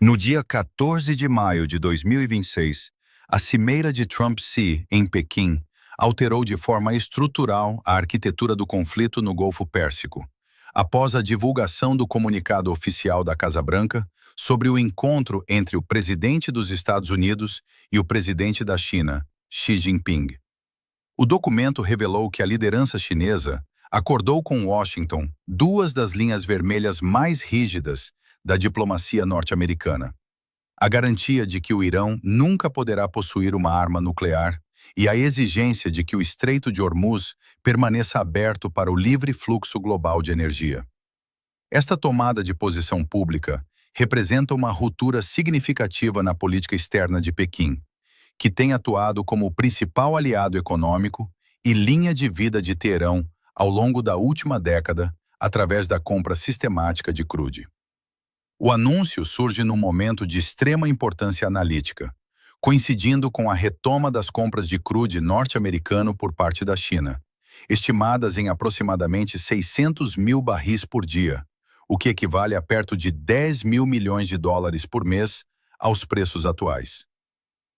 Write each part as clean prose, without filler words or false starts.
No dia 14 de maio de 2026, a Cimeira de Trump-Xi, em Pequim, alterou de forma estrutural a arquitetura do conflito no Golfo Pérsico, após a divulgação do comunicado oficial da Casa Branca sobre o encontro entre o presidente dos Estados Unidos e o presidente da China, Xi Jinping. O documento revelou que a liderança chinesa acordou com Washington duas das linhas vermelhas mais rígidas da diplomacia norte-americana: a garantia de que o Irão nunca poderá possuir uma arma nuclear e a exigência de que o Estreito de Hormuz permaneça aberto para o livre fluxo global de energia. Esta tomada de posição pública representa uma ruptura significativa na política externa de Pequim, que tem atuado como o principal aliado econômico e linha de vida de Teherão ao longo da última década através da compra sistemática de crude. O anúncio surge num momento de extrema importância analítica, coincidindo com a retoma das compras de crude norte-americano por parte da China, estimadas em aproximadamente 600 mil barris por dia, o que equivale a perto de 10 mil milhões de dólares por mês aos preços atuais.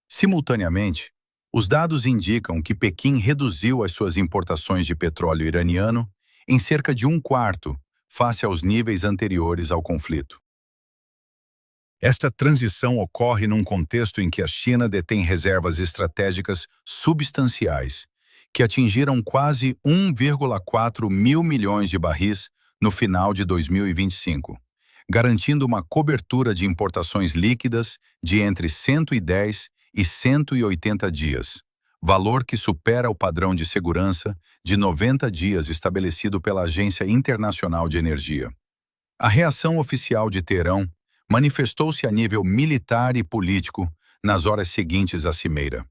Simultaneamente, os dados indicam que Pequim reduziu as suas importações de petróleo iraniano em cerca de um quarto face aos níveis anteriores ao conflito. Esta transição ocorre num contexto em que a China detém reservas estratégicas substanciais, que atingiram quase 1,4 mil milhões de barris no final de 2025, garantindo uma cobertura de importações líquidas de entre 110 e 180 dias, valor que supera o padrão de segurança de 90 dias estabelecido pela Agência Internacional de Energia. A reação oficial de Teherão manifestou-se a nível militar e político nas horas seguintes à cimeira.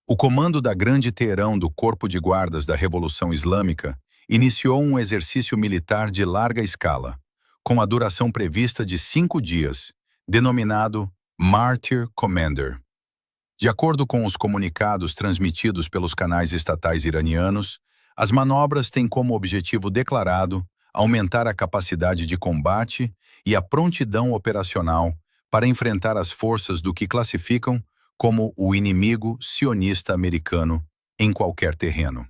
O comando da Grande Teherão do Corpo de Guardas da Revolução Islâmica iniciou um exercício militar de larga escala, com a duração prevista de 5 dias, denominado Martyr Commander. De acordo com os comunicados transmitidos pelos canais estatais iranianos, as manobras têm como objetivo declarado aumentar a capacidade de combate e a prontidão operacional para enfrentar as forças do que classificam como o inimigo sionista americano em qualquer terreno.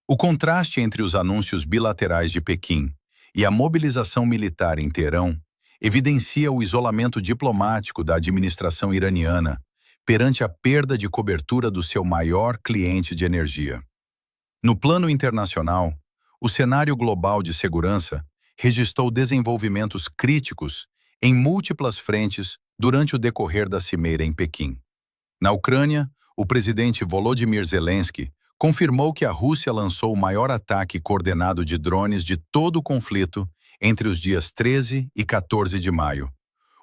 O contraste entre os anúncios bilaterais de Pequim e a mobilização militar em Teherão evidencia o isolamento diplomático da administração iraniana perante a perda de cobertura do seu maior cliente de energia. No plano internacional, o cenário global de segurança registrou desenvolvimentos críticos em múltiplas frentes durante o decorrer da cimeira em Pequim. Na Ucrânia, o presidente Volodymyr Zelensky confirmou que a Rússia lançou o maior ataque coordenado de drones de todo o conflito entre os dias 13 e 14 de maio,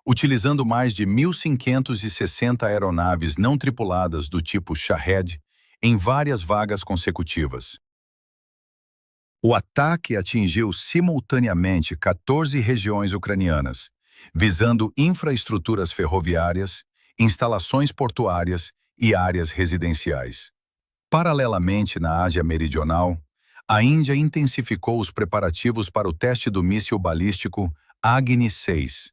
utilizando mais de 1.560 aeronaves não tripuladas do tipo Shahed em várias vagas consecutivas. O ataque atingiu simultaneamente 14 regiões ucranianas, visando infraestruturas ferroviárias, instalações portuárias e áreas residenciais. Paralelamente, na Ásia Meridional, a Índia intensificou os preparativos para o teste do míssil balístico Agni-6,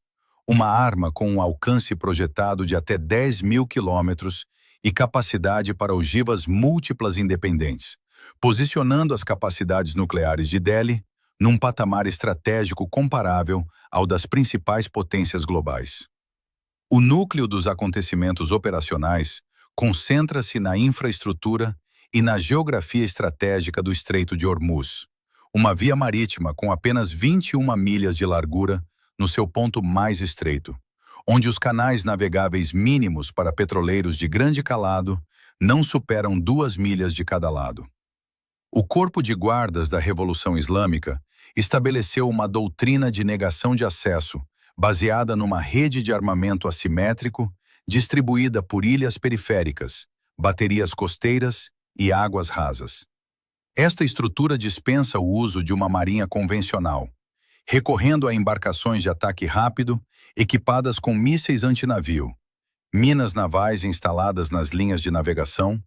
uma arma com um alcance projetado de até 10 mil quilômetros e capacidade para ogivas múltiplas independentes, posicionando as capacidades nucleares de Delhi num patamar estratégico comparável ao das principais potências globais. O núcleo dos acontecimentos operacionais concentra-se na infraestrutura e na geografia estratégica do Estreito de Hormuz, uma via marítima com apenas 21 milhas de largura no seu ponto mais estreito, onde os canais navegáveis mínimos para petroleiros de grande calado não superam 2 milhas de cada lado. O Corpo de Guardas da Revolução Islâmica estabeleceu uma doutrina de negação de acesso, baseada numa rede de armamento assimétrico distribuída por ilhas periféricas, baterias costeiras e águas rasas. Esta estrutura dispensa o uso de uma marinha convencional, recorrendo a embarcações de ataque rápido equipadas com mísseis antinavio, minas navais instaladas nas linhas de navegação,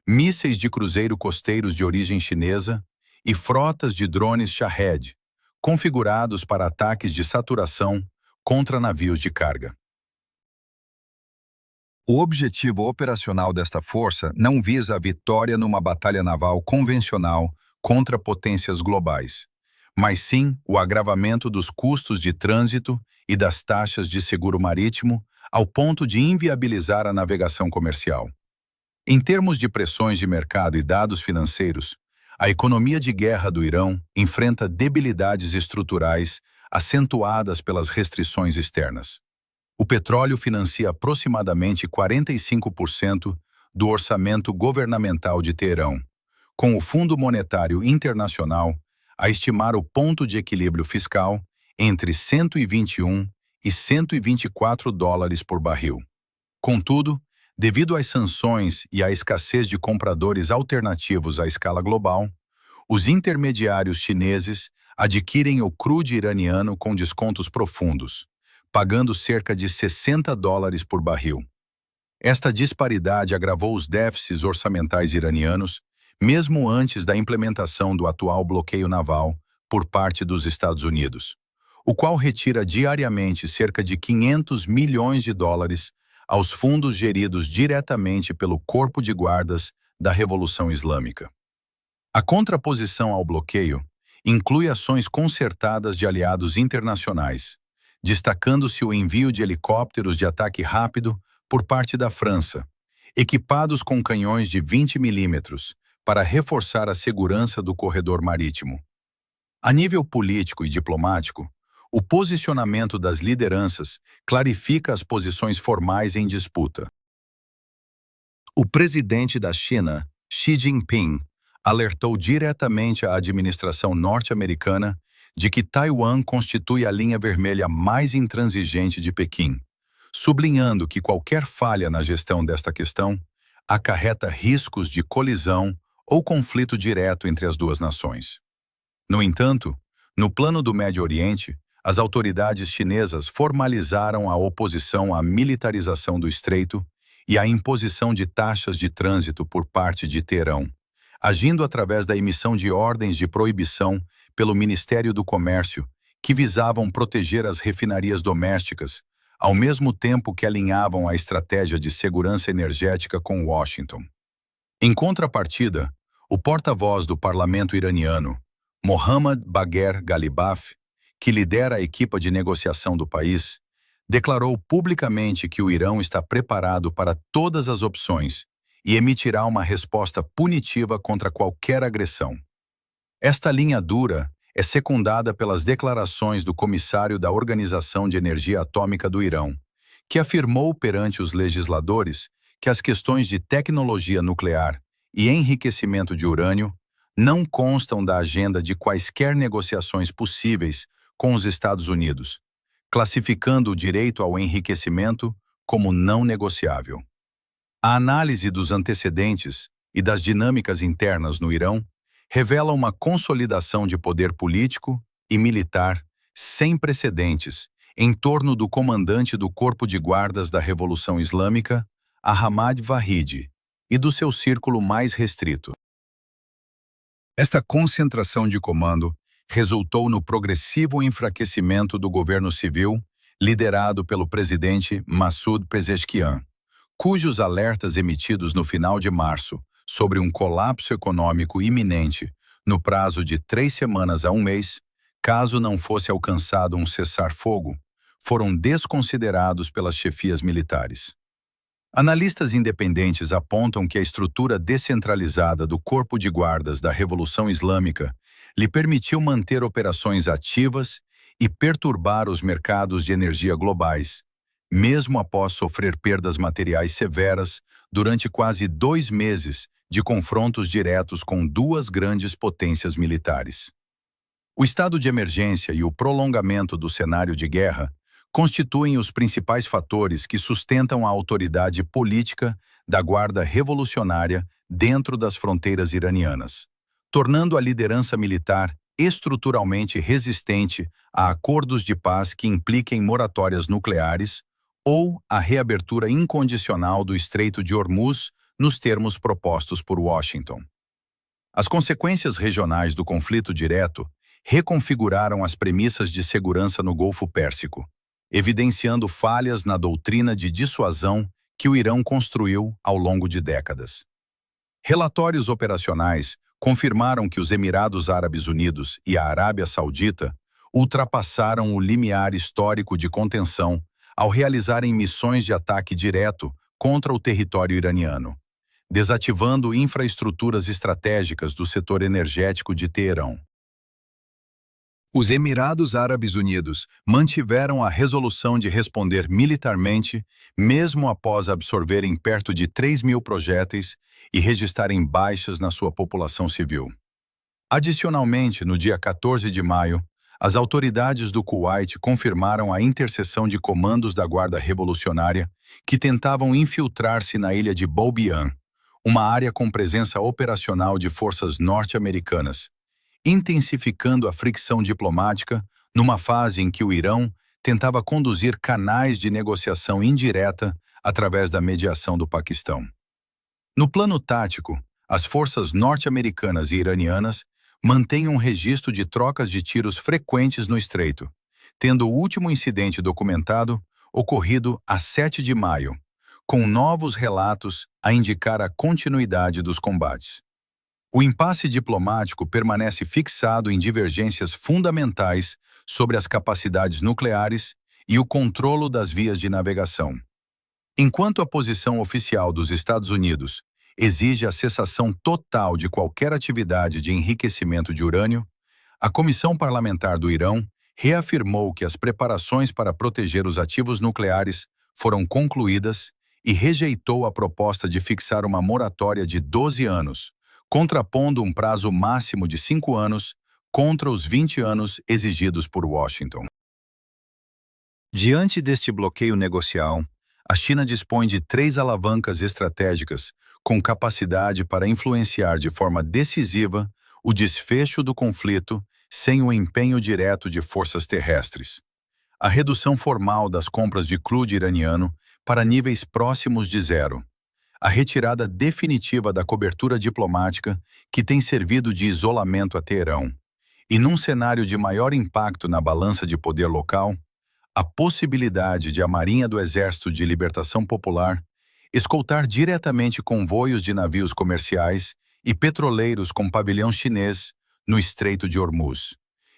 mísseis de cruzeiro costeiros de origem chinesa e frotas de drones Shahed, configurados para ataques de saturação contra navios de carga. O objetivo operacional desta força não visa a vitória numa batalha naval convencional contra potências globais, mas sim o agravamento dos custos de trânsito e das taxas de seguro marítimo ao ponto de inviabilizar a navegação comercial. Em termos de pressões de mercado e dados financeiros, a economia de guerra do Irão enfrenta debilidades estruturais acentuadas pelas restrições externas. O petróleo financia aproximadamente 45% do orçamento governamental de Teherão, com o Fundo Monetário Internacional a estimar o ponto de equilíbrio fiscal entre 121 e 124 dólares por barril. Contudo, devido às sanções e à escassez de compradores alternativos à escala global, os intermediários chineses adquirem o crude iraniano com descontos profundos, pagando cerca de 60 dólares por barril. Esta disparidade agravou os déficits orçamentais iranianos, mesmo antes da implementação do atual bloqueio naval por parte dos Estados Unidos, o qual retira diariamente cerca de 500 milhões de dólares aos fundos geridos diretamente pelo Corpo de Guardas da Revolução Islâmica. A contraposição ao bloqueio inclui ações concertadas de aliados internacionais, destacando-se o envio de helicópteros de ataque rápido por parte da França, equipados com canhões de 20 milímetros, para reforçar a segurança do corredor marítimo. A nível político e diplomático, o posicionamento das lideranças clarifica as posições formais em disputa. O presidente da China, Xi Jinping, alertou diretamente à administração norte-americana de que Taiwan constitui a linha vermelha mais intransigente de Pequim, sublinhando que qualquer falha na gestão desta questão acarreta riscos de colisão ou conflito direto entre as duas nações. No entanto, no plano do Médio Oriente, as autoridades chinesas formalizaram a oposição à militarização do estreito e à imposição de taxas de trânsito por parte de Teherão, agindo através da emissão de ordens de proibição pelo Ministério do Comércio, que visavam proteger as refinarias domésticas, ao mesmo tempo que alinhavam a estratégia de segurança energética com Washington. Em contrapartida, o porta-voz do parlamento iraniano, Mohammad Bagher Ghalibaf, que lidera a equipa de negociação do país, declarou publicamente que o Irão está preparado para todas as opções e emitirá uma resposta punitiva contra qualquer agressão. Esta linha dura é secundada pelas declarações do comissário da Organização de Energia Atômica do Irão, que afirmou perante os legisladores que as questões de tecnologia nuclear e enriquecimento de urânio não constam da agenda de quaisquer negociações possíveis com os Estados Unidos, classificando o direito ao enriquecimento como não negociável. A análise dos antecedentes e das dinâmicas internas no Irão revela uma consolidação de poder político e militar sem precedentes em torno do comandante do Corpo de Guardas da Revolução Islâmica, Ahmad Vahidi, e do seu círculo mais restrito. Esta concentração de comando resultou no progressivo enfraquecimento do governo civil liderado pelo presidente Massoud Pezeshkian, cujos alertas emitidos no final de março sobre um colapso econômico iminente no prazo de 3 semanas a 1 mês, caso não fosse alcançado um cessar-fogo, foram desconsiderados pelas chefias militares. Analistas independentes apontam que a estrutura descentralizada do Corpo de Guardas da Revolução Islâmica lhe permitiu manter operações ativas e perturbar os mercados de energia globais, mesmo após sofrer perdas materiais severas durante quase 2 meses de confrontos diretos com 2 grandes potências militares. O estado de emergência e o prolongamento do cenário de guerra constituem os principais fatores que sustentam a autoridade política da Guarda Revolucionária dentro das fronteiras iranianas, tornando a liderança militar estruturalmente resistente a acordos de paz que impliquem moratórias nucleares ou a reabertura incondicional do Estreito de Hormuz nos termos propostos por Washington. As consequências regionais do conflito direto reconfiguraram as premissas de segurança no Golfo Pérsico, evidenciando falhas na doutrina de dissuasão que o Irão construiu ao longo de décadas. Relatórios operacionais confirmaram que os Emirados Árabes Unidos e a Arábia Saudita ultrapassaram o limiar histórico de contenção ao realizarem missões de ataque direto contra o território iraniano, desativando infraestruturas estratégicas do setor energético de Teherão. Os Emirados Árabes Unidos mantiveram a resolução de responder militarmente, mesmo após absorverem perto de 3.000 projéteis e registrarem baixas na sua população civil. Adicionalmente, no dia 14 de maio, as autoridades do Kuwait confirmaram a interseção de comandos da Guarda Revolucionária que tentavam infiltrar-se na ilha de Boubian, uma área com presença operacional de forças norte-americanas, intensificando a fricção diplomática numa fase em que o Irão tentava conduzir canais de negociação indireta através da mediação do Paquistão. No plano tático, as forças norte-americanas e iranianas mantêm um registro de trocas de tiros frequentes no estreito, tendo o último incidente documentado ocorrido a 7 de maio, com novos relatos a indicar a continuidade dos combates. O impasse diplomático permanece fixado em divergências fundamentais sobre as capacidades nucleares e o controlo das vias de navegação. Enquanto a posição oficial dos Estados Unidos exige a cessação total de qualquer atividade de enriquecimento de urânio, a Comissão Parlamentar do Irão reafirmou que as preparações para proteger os ativos nucleares foram concluídas e rejeitou a proposta de fixar uma moratória de 12 anos, contrapondo um prazo máximo de 5 anos contra os 20 anos exigidos por Washington. Diante deste bloqueio negocial, a China dispõe de 3 alavancas estratégicas com capacidade para influenciar de forma decisiva o desfecho do conflito sem o empenho direto de forças terrestres. A redução formal das compras de crude iraniano para níveis próximos de zero. A retirada definitiva da cobertura diplomática que tem servido de isolamento a Teherão. E num cenário de maior impacto na balança de poder local, a possibilidade de a Marinha do Exército de Libertação Popular escoltar diretamente convoios de navios comerciais e petroleiros com pavilhão chinês no Estreito de Hormuz,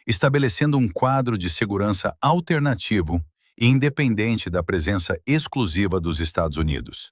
estabelecendo um quadro de segurança alternativo e independente da presença exclusiva dos Estados Unidos.